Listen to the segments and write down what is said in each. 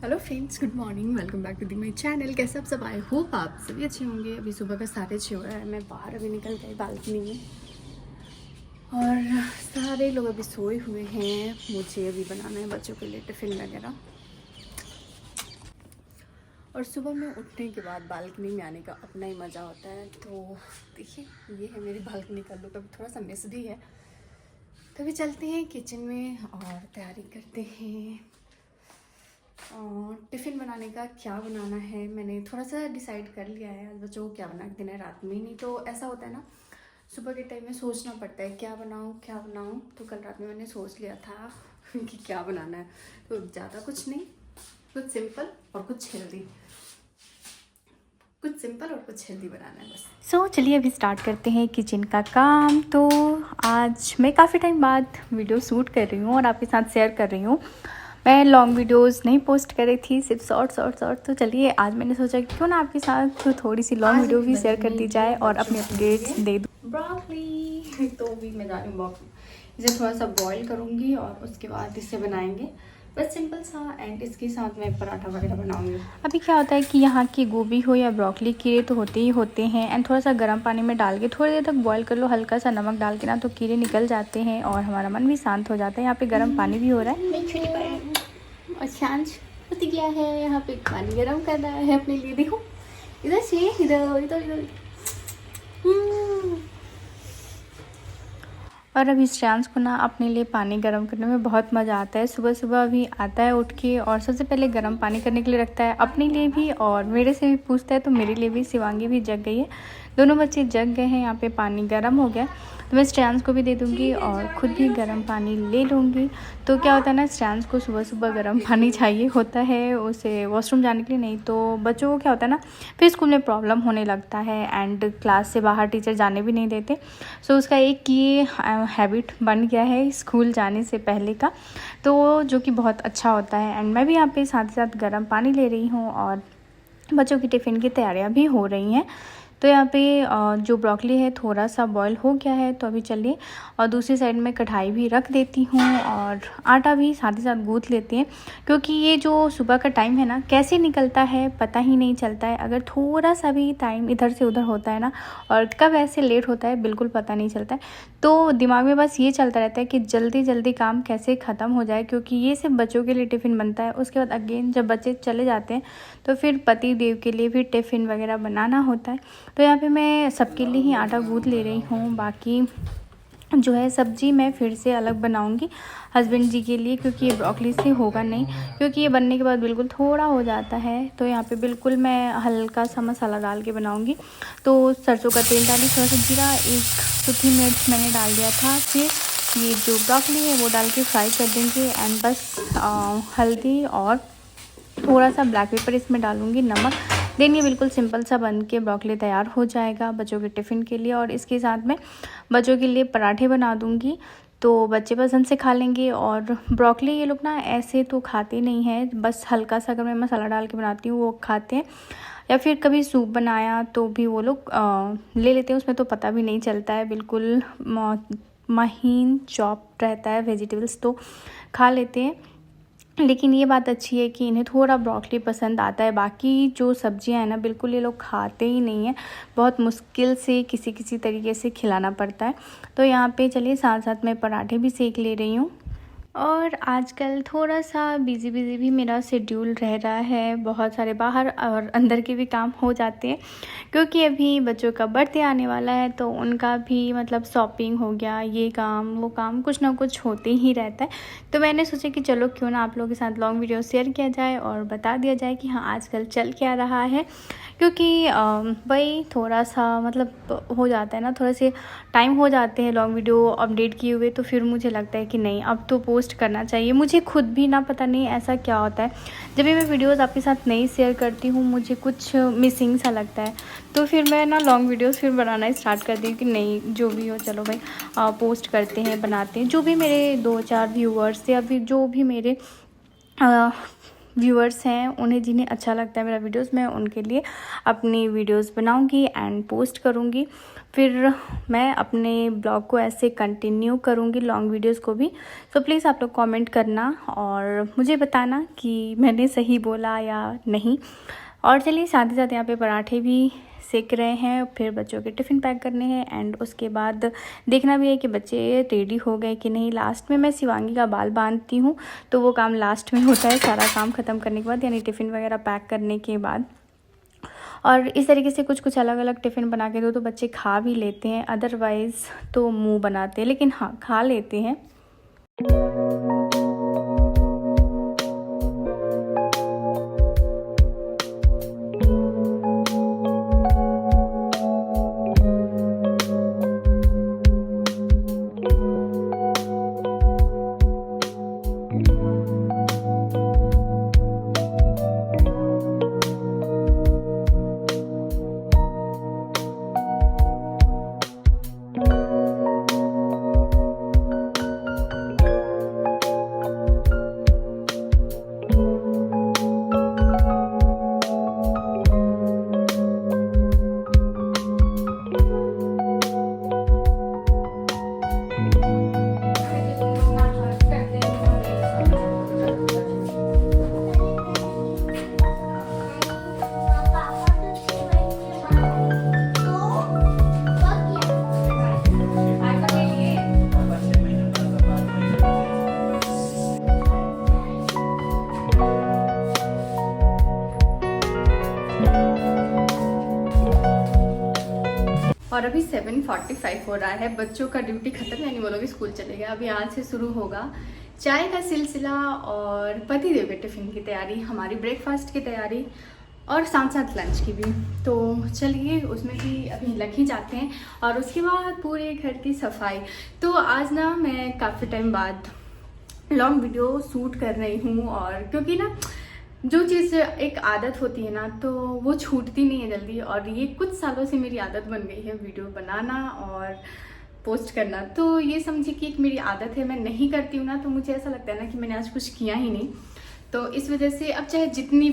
Hello friends, good morning. Welcome back to the my channel. कैसे आप सब? I hope आप सभी अच्छे होंगे। अभी सुबह का 6:30 हो रहा है। मैं बाहर अभी निकल गई बालकनी में और सारे लोग अभी सोए हुए हैं। मुझे अभी बनाना है बच्चों के लिए टिफ़िन वगैरह। और सुबह में उठने के बाद बालकनी में आने का अपना ही मज़ा होता है। तो देखिए, ये है मेरी बालकनी का लुक। अभी थोड़ा सा मिस भी है, तो अभी चलते हैं किचन में और तैयारी करते हैं। टिफ़िन बनाने का क्या बनाना है मैंने थोड़ा सा डिसाइड कर लिया है। आज बच्चों को क्या बना के देना है रात में। नहीं तो ऐसा होता है ना, सुबह के टाइम में सोचना पड़ता है क्या बनाऊँ क्या बनाऊँ। तो कल रात में मैंने सोच लिया था कि क्या बनाना है। तो ज़्यादा कुछ नहीं, कुछ सिंपल और कुछ हेल्दी, बनाना है बस। चलिए अभी स्टार्ट करते हैं किचन का काम। तो आज मैं काफ़ी टाइम बाद वीडियो शूट कर रही हूँ और आपके साथ शेयर कर रही हूँ। मैं लॉन्ग वीडियोस नहीं पोस्ट कर रही थी, सिर्फ शॉर्ट। तो चलिए आज मैंने सोचा कि क्यों ना आपके साथ थोड़ी सी लॉन्ग वीडियो भी शेयर कर दी जाए और अपने अपडेट्स दे दूँ। ब्रोकली तो भी मैं जा रही हूँ ब्रोकली, इसे थोड़ा सा बॉईल करूँगी और उसके बाद इसे बनाएंगे बस सिंपल सा। एंड इसके साथ मैं पराठा वगैरह बनाऊँगी। अभी क्या होता है कि यहाँ की गोभी हो या ब्रोकली, कीड़े तो होते ही होते हैं। एंड थोड़ा सा गर्म पानी में डाल के थोड़ी देर तक बॉईल कर लो, हल्का सा नमक डाल के ना, तो कीड़े निकल जाते हैं और हमारा मन भी शांत हो जाता है। यहाँ पे गर्म पानी भी हो रहा है और शांत होती गया है। यहाँ पे पानी गर्म कर रहा है अपने लिए। देखो इधर से इधर इधर इधर। और अभी श्रेयांश को ना अपने लिए पानी गर्म करने में बहुत मज़ा आता है। सुबह सुबह अभी आता है उठ के और सबसे पहले गर्म पानी करने के लिए रखता है, अपने लिए भी और मेरे से भी पूछता है। तो मेरे लिए भी शिवांगी भी जग गई है, दोनों बच्चे जग गए हैं। यहाँ पे पानी गर्म हो गया तो मैं श्रेयांश को भी दे दूँगी और ख़ुद भी गर्म पानी ले लूँगी। तो क्या होता है ना, श्रेयांश को सुबह सुबह गर्म पानी चाहिए होता है उसे वॉशरूम जाने के लिए। नहीं तो बच्चों को क्या होता है ना, फिर स्कूल में प्रॉब्लम होने लगता है एंड क्लास से बाहर टीचर जाने भी नहीं देते। सो उसका एक ये हैबिट बन गया है स्कूल जाने से पहले का, तो जो कि बहुत अच्छा होता है। एंड मैं भी यहाँ पे साथ ही साथ गर्म पानी ले रही हूँ और बच्चों की टिफ़िन की तैयारियाँ भी हो रही हैं। तो यहाँ पे जो ब्रोकली है थोड़ा सा बॉईल हो गया है। तो अभी चलिए और दूसरी साइड में कढ़ाई भी रख देती हूँ और आटा भी साथ ही साथ गूँथ लेते हैं, क्योंकि ये जो सुबह का टाइम है ना, कैसे निकलता है पता ही नहीं चलता है। अगर थोड़ा सा भी टाइम इधर से उधर होता है ना, और कब ऐसे लेट होता है बिल्कुल पता नहीं चलता है। तो दिमाग में बस ये चलता रहता है कि जल्दी जल्दी काम कैसे ख़त्म हो जाए, क्योंकि ये सिर्फ बच्चों के लिए टिफ़िन बनता है। उसके बाद अगेन जब बच्चे चले जाते हैं तो फिर पति देव के लिए भी टिफ़िन वगैरह बनाना होता है। तो यहाँ पे मैं सबके लिए ही आटा गूँथ ले रही हूँ। बाकी जो है सब्ज़ी मैं फिर से अलग बनाऊँगी हस्बैंड जी के लिए, क्योंकि ये ब्रोकली से होगा नहीं, क्योंकि ये बनने के बाद बिल्कुल थोड़ा हो जाता है। तो यहाँ पे बिल्कुल मैं हल्का सा मसाला डाल के बनाऊँगी। तो सरसों का तेल डाली, थोड़ा सा जीरा, एक सूखी मिर्च मैंने डाल दिया था। फिर ये जो ब्रोकली है वो डाल के फ्राई कर देंगे एंड बस हल्दी और थोड़ा सा ब्लैक पेपर इसमें डालूँगी, नमक। देन ये बिल्कुल सिंपल सा बन के ब्रोकली तैयार हो जाएगा बच्चों के टिफ़िन के लिए। और इसके साथ में बच्चों के लिए पराठे बना दूँगी, तो बच्चे पसंद से खा लेंगे। और ब्रोकली ये लोग ना ऐसे तो खाते नहीं हैं, बस हल्का सा अगर मैं मसाला डाल के बनाती हूँ वो खाते हैं, या फिर कभी सूप बनाया तो भी वो लोग ले लेते हैं। उसमें तो पता भी नहीं चलता है, बिल्कुल महीन चॉप रहता है वेजिटेबल्स, तो खा लेते हैं। लेकिन ये बात अच्छी है कि इन्हें थोड़ा ब्रोकली पसंद आता है। बाकी जो सब्जियां हैं ना, बिल्कुल ये लोग खाते ही नहीं हैं, बहुत मुश्किल से किसी किसी तरीके से खिलाना पड़ता है। तो यहाँ पे चलिए साथ साथ मैं पराठे भी सेक ले रही हूँ। और आजकल थोड़ा सा बिज़ी भी मेरा शेड्यूल रह रहा है, बहुत सारे बाहर और अंदर के भी काम हो जाते हैं, क्योंकि अभी बच्चों का बर्थडे आने वाला है। तो उनका भी मतलब शॉपिंग हो गया, ये काम वो काम, कुछ ना कुछ होते ही रहता है। तो मैंने सोचा कि चलो क्यों ना आप लोगों के साथ लॉन्ग वीडियो शेयर किया जाए और बता दिया जाए कि हाँ आजकल चल क्या रहा है। क्योंकि भाई थोड़ा सा मतलब हो जाता है ना, थोड़े से टाइम हो जाते हैं लॉन्ग वीडियो अपडेट किए हुए, तो फिर मुझे लगता है कि नहीं अब तो पोस्ट करना चाहिए। मुझे खुद भी ना पता नहीं ऐसा क्या होता है, जब भी मैं वीडियोस आपके साथ नहीं शेयर करती हूँ मुझे कुछ मिसिंग सा लगता है। तो फिर मैं ना लॉन्ग वीडियोस फिर बनाना स्टार्ट कर दी कि नहीं जो भी हो चलो भाई पोस्ट करते हैं, बनाते हैं। जो भी मेरे 2-4 व्यूअर्स या फिर जो भी मेरे व्यूअर्स हैं, उन्हें जिन्हें अच्छा लगता है मेरा वीडियोस, मैं उनके लिए अपनी वीडियोस बनाऊंगी एंड पोस्ट करूंगी। फिर मैं अपने ब्लॉग को ऐसे कंटिन्यू करूंगी, लॉन्ग वीडियोस को भी। सो प्लीज़ आप लोग कमेंट करना और मुझे बताना कि मैंने सही बोला या नहीं। और चलिए साथ ही साथ यहाँ पे पराठे भी सेक रहे हैं, फिर बच्चों के टिफ़िन पैक करने हैं एंड उसके बाद देखना भी है कि बच्चे रेडी हो गए कि नहीं। लास्ट में मैं शिवांगी का बाल बांधती हूँ, तो वो काम लास्ट में होता है, सारा काम ख़त्म करने के बाद, यानी टिफ़िन वगैरह पैक करने के बाद। और इस तरीके से कुछ कुछ अलग अलग टिफ़िन बना के दो तो बच्चे खा भी लेते हैं, अदरवाइज़ तो मुँह बनाते हैं, लेकिन हाँ खा लेते हैं। और अभी 7:45 हो रहा है, बच्चों का ड्यूटी खत्म, यानी वो लोग स्कूल चले गए। अभी आज से शुरू होगा चाय का सिलसिला और पतिदेव के टिफ़िन की तैयारी, हमारी ब्रेकफास्ट की तैयारी और साथ साथ लंच की भी। तो चलिए उसमें भी अभी लग ही जाते हैं और उसके बाद पूरे घर की सफाई। तो आज ना मैं काफ़ी टाइम बाद लॉन्ग वीडियो शूट कर रही हूँ, और क्योंकि ना जो चीज़ एक आदत होती है ना तो वो छूटती नहीं है जल्दी, और ये कुछ सालों से मेरी आदत बन गई है वीडियो बनाना और पोस्ट करना। तो ये समझिए कि एक मेरी आदत है, मैं नहीं करती हूँ ना तो मुझे ऐसा लगता है ना कि मैंने आज कुछ किया ही नहीं। तो इस वजह से अब चाहे जितने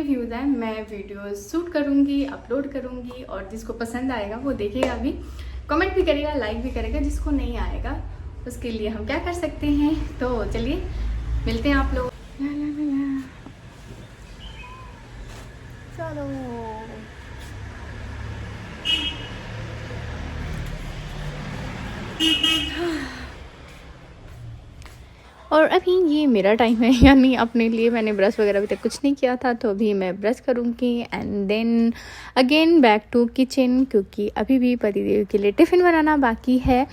व्यूज़ आएँ मैं वीडियो शूट करूँगी, अपलोड करूँगी, और जिसको पसंद आएगा वो देखेगा भी, कमेंट भी करेगा, लाइक भी करेगा। जिसको नहीं आएगा उसके लिए हम क्या कर सकते हैं। तो चलिए मिलते हैं आप लोग। चलो और अभी ये मेरा टाइम है, यानी अपने लिए मैंने ब्रश वगैरह अभी तक कुछ नहीं किया था, तो अभी मैं ब्रश करूँगी and then again back to kitchen, क्योंकि अभी भी पतिदेव के लिए टिफ़िन बनाना बाकी है।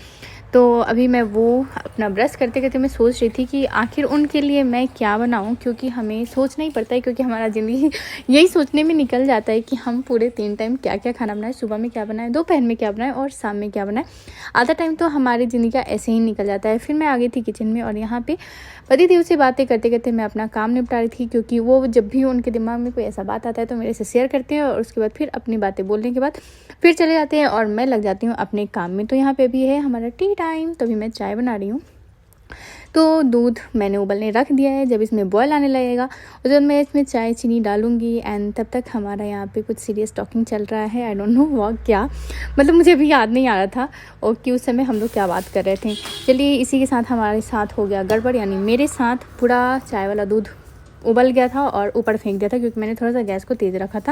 तो अभी मैं वो अपना ब्रश करते करते मैं सोच रही थी कि आखिर उनके लिए मैं क्या बनाऊं, क्योंकि हमें सोचना ही पड़ता है, क्योंकि हमारा ज़िंदगी यही सोचने में निकल जाता है कि हम पूरे 3 टाइम क्या क्या खाना बनाएं, सुबह में क्या बनाएं, दोपहर में क्या बनाएं और शाम में क्या बनाएं। आधा टाइम तो हमारी ज़िंदगी का ऐसे ही निकल जाता है। फिर मैं आ गई थी किचन में और यहाँ पे पतिदेव से बातें करते करते मैं अपना काम निपटा रही थी, क्योंकि वो जब भी उनके दिमाग में कोई ऐसा बात आता है तो मेरे से शेयर करते हैं, और उसके बाद फिर अपनी बातें बोलने के बाद फिर चले जाते हैं और मैं लग जाती हूँ अपने काम में। तो यहाँ पे भी है हमारा टी टाइम, तो अभी मैं चाय बना रही हूँ। तो दूध मैंने उबलने रख दिया है, जब इसमें बॉयल आने लगेगा और जब मैं इसमें चाय चीनी डालूंगी, एंड तब तक हमारा यहाँ पे कुछ सीरियस टॉकिंग चल रहा है। आई डोंट नो वो क्या, मतलब मुझे अभी याद नहीं आ रहा था और कि उस समय हम लोग क्या बात कर रहे थे। चलिए इसी के साथ हमारे साथ हो गया गड़बड़, यानी मेरे साथ पूरा चाय वाला दूध उबल गया था और ऊपर फेंक दिया था, क्योंकि मैंने थोड़ा सा गैस को तेज़ रखा था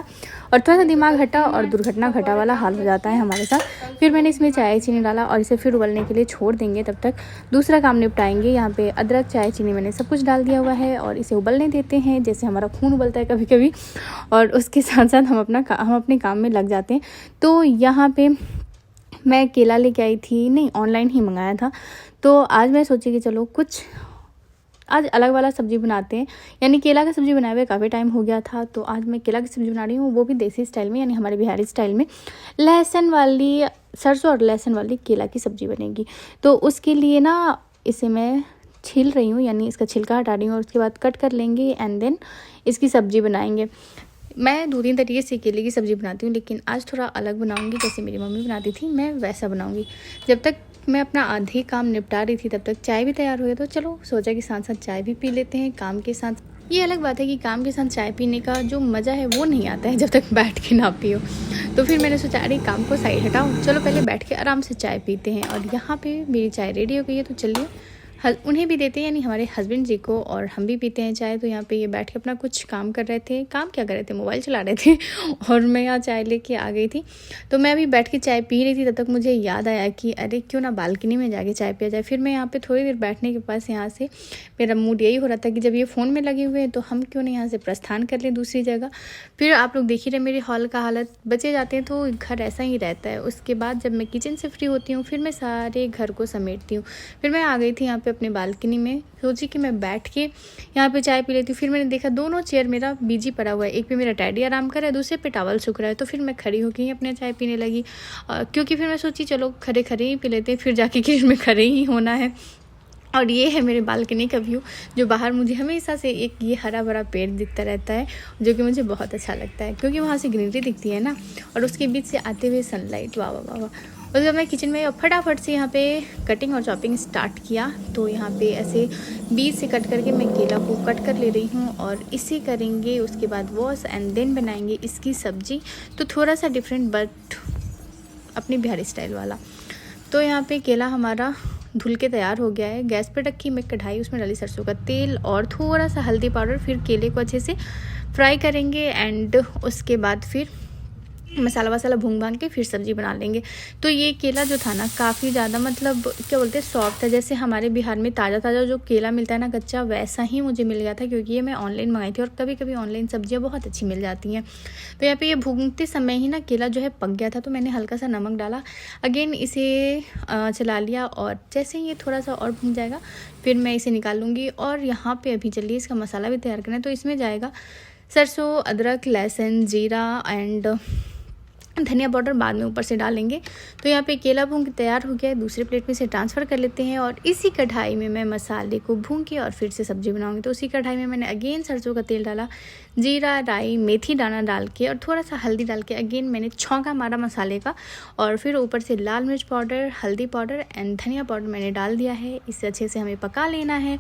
और थोड़ा सा दिमाग हटा और दुर्घटना घटा वाला हाल हो जाता है हमारे साथ। फिर मैंने इसमें चाय चीनी डाला और इसे फिर उबलने के लिए छोड़ देंगे, तब तक दूसरा काम निपटाएंगे। यहाँ पे अदरक चाय चीनी मैंने सब कुछ डाल दिया हुआ है और इसे उबलने देते हैं, जैसे हमारा खून उबलता है कभी कभी, और उसके साथ साथ हम अपने काम में लग जाते हैं। तो यहाँ पर मैं केला लेके आई थी, नहीं ऑनलाइन ही मंगाया था। तो आज मैं सोची कि चलो कुछ आज अलग वाला सब्ज़ी बनाते हैं, यानी केला का सब्ज़ी बनाए हुए काफ़ी टाइम हो गया था। तो आज मैं केला की सब्ज़ी बना रही हूँ, वो भी देसी स्टाइल में, यानी हमारे बिहारी स्टाइल में। लहसुन वाली, सरसों और लहसुन वाली केला की सब्ज़ी बनेगी। तो उसके लिए ना इसे मैं छील रही हूँ, यानी इसका छिलका हटा रही हूँ और उसके बाद कट कर लेंगे एंड देन इसकी सब्ज़ी बनाएंगे। मैं 2-3 तरीके से केले की सब्ज़ी बनाती हूँ, लेकिन आज थोड़ा अलग बनाऊँगी, जैसे मेरी मम्मी बनाती थी मैं वैसा बनाऊँगी। जब तक मैं अपना आधे काम निपटा रही थी तब तक चाय भी तैयार हो गया, तो चलो सोचा कि साथ साथ चाय भी पी लेते हैं काम के साथ। ये अलग बात है कि काम के साथ चाय पीने का जो मज़ा है वो नहीं आता है जब तक बैठ के ना पियो। तो फिर मैंने सोचा अरे काम को साइड हटाओ, चलो पहले बैठ के आराम से चाय पीते हैं। और यहाँ पे मेरी चाय रेडी हो गई है, तो चलिए उन्हें भी देते हैं, यानी हमारे हस्बैंड जी को, और हम भी पीते हैं चाय। तो यहाँ पे ये बैठ के अपना कुछ काम कर रहे थे। काम क्या कर रहे थे, मोबाइल चला रहे थे और मैं यहाँ चाय लेके आ गई थी। तो मैं अभी बैठ के चाय पी रही थी, तब तक मुझे याद आया कि अरे क्यों ना बालकनी में जाके चाय पिया जाए। फिर मैं यहाँ पे थोड़ी देर बैठने के पास यहाँ से मेरा मूड यही हो रहा था कि जब ये फ़ोन में लगे हुए हैं तो हम क्यों नहीं यहाँ से प्रस्थान कर लें दूसरी जगह। फिर आप लोग देख ही रहे मेरे हॉल का हालत, बचे जाते हैं तो घर ऐसा ही रहता है। उसके बाद जब मैं किचन से फ्री होती हूँ फिर मैं सारे घर को समेटती हूँ। फिर मैं आ गई थी यहाँ पे अपने बालकनी में, सोची कि मैं बैठ के यहाँ पे चाय पी लेती हूँ। फिर मैंने देखा दोनों चेयर मेरा बीजी पड़ा हुआ है, एक पे मेरा डैडी आराम कर रहा है, दूसरे पे टॉवल सूख रहा है। तो फिर मैं खड़ी होकर अपने चाय पीने लगी, क्योंकि फिर मैं सोची चलो खड़े खड़े ही पी लेते हैं, फिर जाके किचन में खड़े ही होना है। और ये है मेरे बालकनी का व्यू, जो बाहर मुझे हमेशा से एक ये हरा भरा पेड़ दिखता रहता है, जो कि मुझे बहुत अच्छा लगता है क्योंकि वहाँ से ग्रीनरी दिखती है ना, और उसके बीच से आते हुए सनलाइट, वाह वाह वाह। और जब मैं किचन में फटाफट से यहाँ पे कटिंग और चॉपिंग स्टार्ट किया, तो यहाँ पे ऐसे बीच से कट करके मैं केला को कट कर ले रही हूँ और इसे करेंगे उसके बाद वॉश एंड देन बनाएंगे इसकी सब्जी। तो थोड़ा सा डिफरेंट बट अपनी बिहारी स्टाइल वाला। तो यहाँ पे केला हमारा धुल के तैयार हो गया है। गैस पे रखी मैं कढ़ाई, उसमें डाली सरसों का तेल और थोड़ा सा हल्दी पाउडर। फिर केले को अच्छे से फ्राई करेंगे एंड उसके बाद फिर मसाला वसाला भून भान के फिर सब्जी बना लेंगे। तो ये केला जो था ना काफ़ी ज़्यादा मतलब क्या बोलते हैं सॉफ्ट है, जैसे हमारे बिहार में ताज़ा ताज़ा जो केला मिलता है ना कच्चा, वैसा ही मुझे मिल गया था, क्योंकि ये मैं ऑनलाइन मंगाई थी और कभी कभी ऑनलाइन सब्जियां बहुत अच्छी मिल जाती हैं। तो यहाँ पे ये भूनते समय ही ना केला जो है पक गया था, तो मैंने हल्का सा नमक डाला, अगेन इसे चला लिया और जैसे ही ये थोड़ा सा और भून जाएगा फिर मैं इसे निकाल लूँगी। और यहाँ पर अभी चलिए इसका मसाला भी तैयार करना है। तो इसमें जाएगा सरसों, अदरक, लहसुन, जीरा एंड धनिया पाउडर बाद में ऊपर से डालेंगे। तो यहाँ पे केला भून के तैयार हो गया है, दूसरे प्लेट में इसे ट्रांसफ़र कर लेते हैं। और इसी कढ़ाई में मैं मसाले को भून के और फिर से सब्जी बनाऊंगी। तो उसी कढ़ाई में मैंने अगेन सरसों का तेल डाला, जीरा, राई, मेथी दाना डाल के और थोड़ा सा हल्दी डाल के अगेन मैंने छौंका मारा मसाले का, और फिर ऊपर से लाल मिर्च पाउडर, हल्दी पाउडर एंड धनिया पाउडर मैंने डाल दिया है। इसे अच्छे से हमें पका लेना है।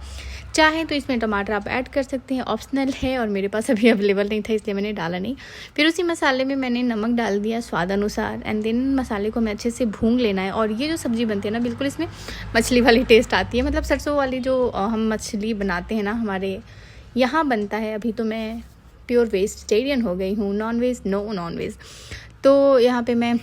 चाहें तो इसमें टमाटर आप ऐड कर सकते हैं, ऑप्शनल है, और मेरे पास अभी अवेलेबल नहीं था इसलिए मैंने डाला नहीं। फिर उसी मसाले में मैंने नमक डाल दिया स्वाद अनुसार एंड देन मसाले को हमें अच्छे से भून लेना है। और ये जो सब्ज़ी बनती है ना बिल्कुल इसमें मछली वाली टेस्ट आती है, मतलब सरसों वाली जो हम मछली बनाते हैं ना हमारे यहाँ बनता है। अभी तो मैं प्योर वेजिटेरियन हो गई हूँ, non veg no non veg. तो यहाँ पे मैं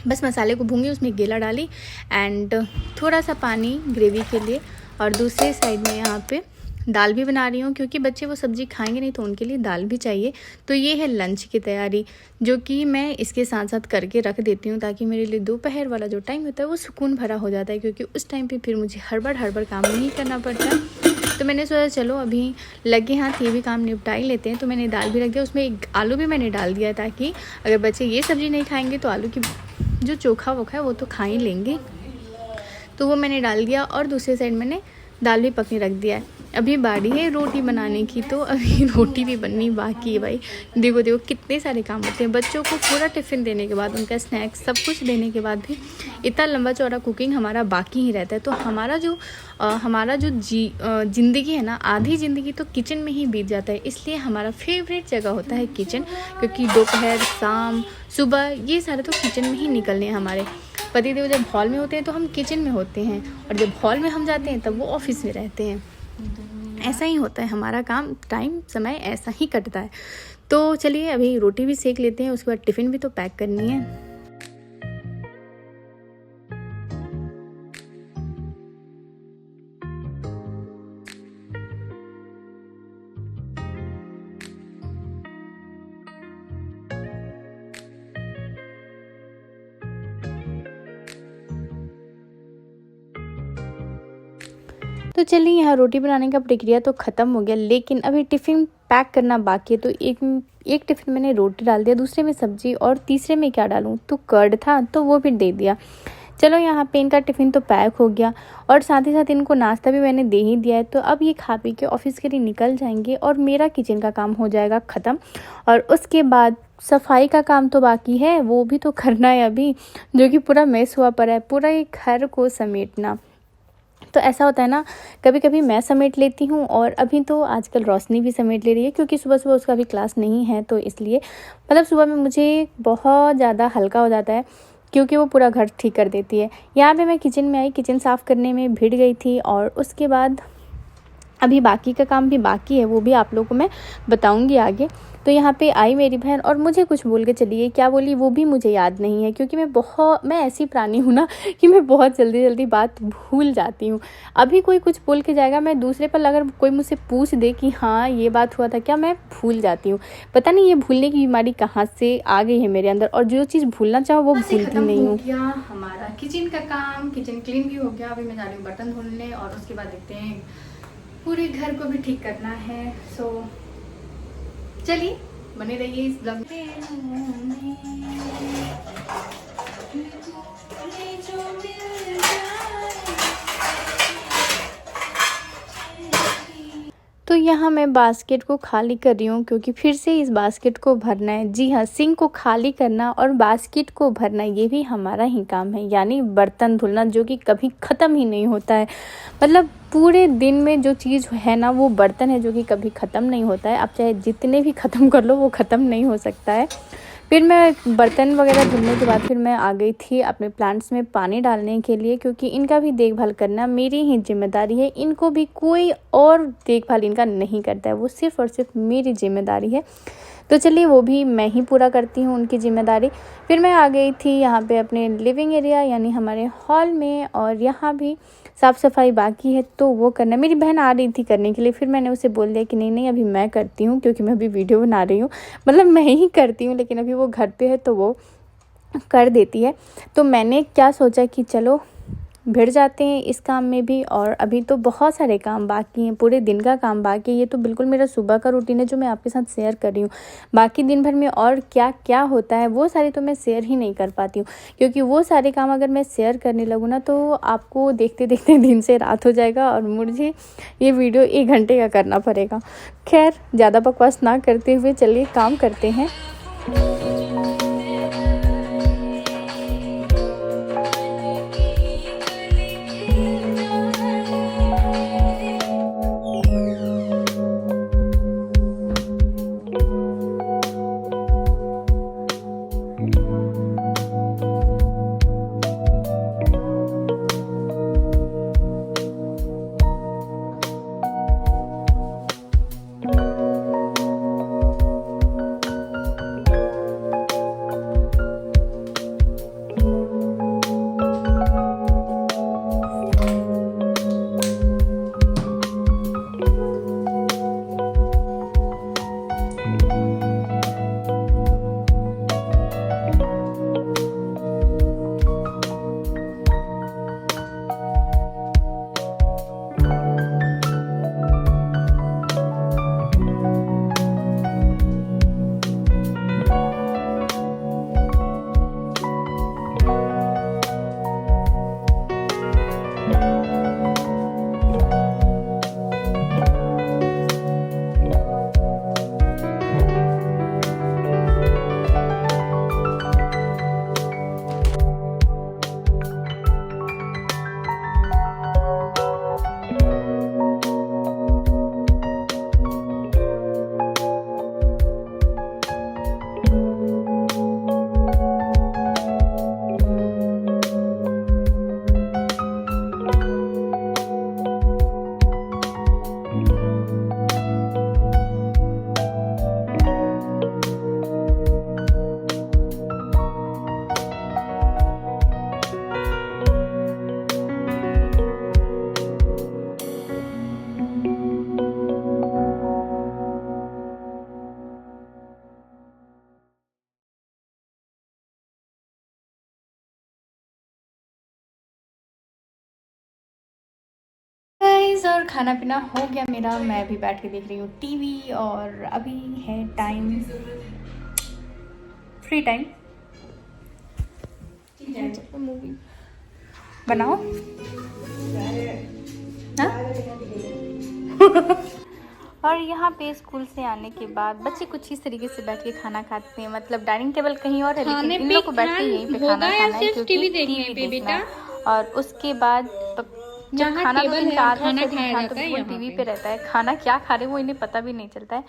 बस मसाले को भूंगी, उसमें केला डाली एंड थोड़ा सा पानी ग्रेवी के लिए। और दूसरे साइड में यहाँ पे दाल भी बना रही हूँ, क्योंकि बच्चे वो सब्ज़ी खाएंगे नहीं तो उनके लिए दाल भी चाहिए। तो ये है लंच की तैयारी, जो कि मैं इसके साथ साथ करके रख देती हूँ, ताकि मेरे लिए दोपहर वाला जो टाइम होता है वो सुकून भरा हो जाता है, क्योंकि उस टाइम पे फिर मुझे हड़बड़ काम नहीं करना पड़ता। तो मैंने सोचा चलो अभी लगे हाथ ये भी काम निपटा ही लेते हैं। तो मैंने दाल भी रख दिया, उसमें एक आलू भी मैंने डाल दिया, ताकि अगर बच्चे ये सब्ज़ी नहीं खाएँगे तो आलू की जो चोखा वोखा है वो तो खा ही लेंगे। तो वो मैंने डाल दिया और दूसरे साइड मैंने दाल भी पकने रख दिया है। अभी बारी है रोटी बनाने की, तो अभी रोटी भी बननी बाकी है भाई। देखो देखो कितने सारे काम होते हैं। बच्चों को पूरा टिफ़िन देने के बाद, उनका स्नैक्स सब कुछ देने के बाद भी इतना लंबा चौड़ा कुकिंग हमारा बाकी ही रहता है। तो हमारा जो ज़िंदगी है ना, आधी ज़िंदगी तो किचन में ही बीत जाता है। इसलिए हमारा फेवरेट जगह होता है किचन, क्योंकि दोपहर, शाम, सुबह ये सारे तो किचन में ही निकलने हैं हमारे। पतिदेव जब हॉल में होते हैं तो हम किचन में होते हैं, और जब हॉल में हम जाते हैं तब वो ऑफिस में रहते हैं। ऐसा ही होता है हमारा काम, टाइम समय ऐसा ही कटता है। तो चलिए अभी रोटी भी सेक लेते हैं, उसके बाद टिफ़िन भी तो पैक करनी है। तो चलिए यहाँ रोटी बनाने का प्रक्रिया तो ख़त्म हो गया, लेकिन अभी टिफ़िन पैक करना बाकी है। तो एक टिफ़िन मैंने रोटी डाल दिया, दूसरे में सब्ज़ी, और तीसरे में क्या डालूँ, तो कर्ड था तो वो भी दे दिया। चलो यहाँ पे इनका टिफ़िन तो पैक हो गया, और साथ ही साथ इनको नाश्ता भी मैंने दे ही दिया है। तो अब ये खा पी के ऑफिस के लिए निकल जाएंगे और मेरा किचन का काम हो जाएगा ख़त्म। और उसके बाद सफाई का काम तो बाकी है, वो भी तो करना है अभी, जो कि पूरा मेस हुआ पड़ा है, पूरा एक घर को समेटना। तो ऐसा होता है ना, कभी कभी मैं समेट लेती हूँ और अभी तो आजकल रोशनी भी समेट ले रही है क्योंकि सुबह सुबह उसका भी क्लास नहीं है, तो इसलिए मतलब सुबह में मुझे बहुत ज़्यादा हल्का हो जाता है क्योंकि वो पूरा घर ठीक कर देती है। यहाँ पे मैं किचन में आई, किचन साफ़ करने में भिड़ गई थी और उसके बाद अभी बाकी का काम भी बाकी है, वो भी आप लोगों को मैं बताऊंगी आगे। तो यहाँ पे आई मेरी बहन और मुझे कुछ बोल के चली गई, क्या बोली वो भी मुझे याद नहीं है क्योंकि मैं ऐसी प्राणी हूँ ना कि मैं बहुत जल्दी जल्दी बात भूल जाती हूँ। अभी कोई कुछ बोल के जाएगा, मैं दूसरे पर अगर कोई मुझसे पूछ दे कि हाँ ये बात हुआ था क्या, मैं भूल जाती हूँ। पता नहीं ये भूलने की बीमारी कहाँ से आ गई है मेरे अंदर, और जो चीज़ भूलना चाहो वो भूलती नहीं हूँ। गया हमारा किचन का काम, किचन क्लीन भी हो गया। अभी मैं जा रही हूँ बर्तन धुलने और उसके बाद देखते हैं, पूरे घर को भी ठीक करना है। सो चलिए बने रहिए इस ब्लॉग तो यहाँ मैं बास्केट को खाली कर रही हूँ क्योंकि फिर से इस बास्केट को भरना है। जी हाँ, सिंक को खाली करना और बास्केट को भरना ये भी हमारा ही काम है, यानी बर्तन धुलना, जो कि कभी ख़त्म ही नहीं होता है। मतलब पूरे दिन में जो चीज़ है ना वो बर्तन है, जो कि कभी ख़त्म नहीं होता है। आप चाहे जितने भी ख़त्म कर लो वो ख़त्म नहीं हो सकता है। फिर मैं बर्तन वगैरह धुलने के बाद फिर मैं आ गई थी अपने प्लांट्स में पानी डालने के लिए, क्योंकि इनका भी देखभाल करना मेरी ही जिम्मेदारी है। इनको भी कोई और देखभाल इनका नहीं करता है, वो सिर्फ़ और सिर्फ मेरी जिम्मेदारी है। तो चलिए वो भी मैं ही पूरा करती हूँ उनकी ज़िम्मेदारी। फिर मैं आ गई थी यहाँ पे अपने लिविंग एरिया यानी हमारे हॉल में, और यहाँ भी साफ़ सफाई बाकी है तो वो करना। मेरी बहन आ रही थी करने के लिए, फिर मैंने उसे बोल दिया कि नहीं नहीं अभी मैं करती हूँ, क्योंकि मैं अभी वीडियो बना रही हूँ। मतलब मैं ही करती हूँ, लेकिन अभी वो घर पे है तो वो कर देती है। तो मैंने क्या सोचा कि चलो भिड़ जाते हैं इस काम में भी, और अभी तो बहुत सारे काम बाकी हैं, पूरे दिन का काम बाकी है। ये तो बिल्कुल मेरा सुबह का रूटीन है जो मैं आपके साथ शेयर कर रही हूँ। बाकी दिन भर में और क्या क्या होता है वो सारे तो मैं शेयर ही नहीं कर पाती हूँ, क्योंकि वो सारे काम अगर मैं शेयर करने लगूँ ना तो आपको देखते देखते दिन से रात हो जाएगा और मुझे ये वीडियो 1 घंटे का करना पड़ेगा। खैर ज़्यादा बकवास ना करते हुए चलिए काम करते हैं। और खाना पीना हो गया मेरा, मैं अभी बैठ के देख रही हूँ टीवी, और अभी है टाइम फ्री टाइम। मूवी बनाओ हाँ? और यहाँ पे स्कूल से आने के बाद बच्चे कुछ इस तरीके से बैठ के खाना खाते हैं। मतलब डाइनिंग टेबल कहीं और है, लेकिन इन लोग को बैठ के यहीं पे खाना खाना है, क्योंकि टीवी देखना है। और उसके बाद जब यहाँ खाना टेबल दिन है का और आधा खाना से खाया ध्यान तो जाता है बिल्कुल यहाँ टीवी पे। पे रहता है, खाना क्या खा रहे हैं वो इन्हें पता भी नहीं चलता है।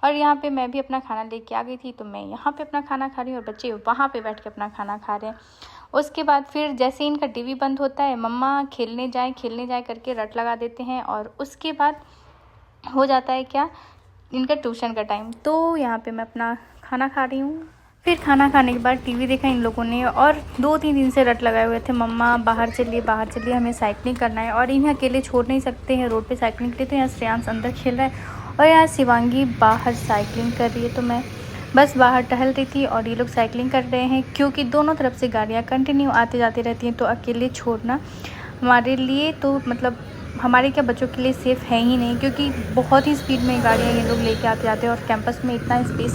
और यहाँ पे मैं भी अपना खाना लेके आ गई थी, तो मैं यहाँ पे अपना खाना खा रही हूँ और बच्चे वहाँ पे बैठ के अपना खाना खा रहे हैं। उसके बाद फिर जैसे इनका टीवी बंद होता है, मम्मा खेलने जाए करके रट लगा देते हैं, और उसके बाद हो जाता है क्या, इनका ट्यूशन का टाइम। तो यहाँ पे मैं अपना खाना खा रही हूँ। फिर खाना खाने के बाद टीवी देखा इन लोगों ने, और 2-3 दिन से रट लगाए हुए थे, मम्मा बाहर चलिए हमें साइकिलिंग करना है। और इन्हें अकेले छोड़ नहीं सकते हैं रोड पे साइकिलिंग के लिए, तो यहाँ श्रेयांश अंदर खेल रहा है और यहाँ शिवांगी बाहर साइकिलिंग कर रही है। तो मैं बस बाहर टहल रही थी और ये लोग साइकिलिंग कर रहे हैं, क्योंकि दोनों तरफ से गाड़ियाँ कंटिन्यू आते जाते रहती हैं, तो अकेले छोड़ना हमारे लिए तो मतलब हमारे क्या बच्चों के लिए सेफ़ है ही नहीं, क्योंकि बहुत ही स्पीड में गाड़ियाँ ये लोग लेके आते जाते हैं और कैंपस में इतना स्पेस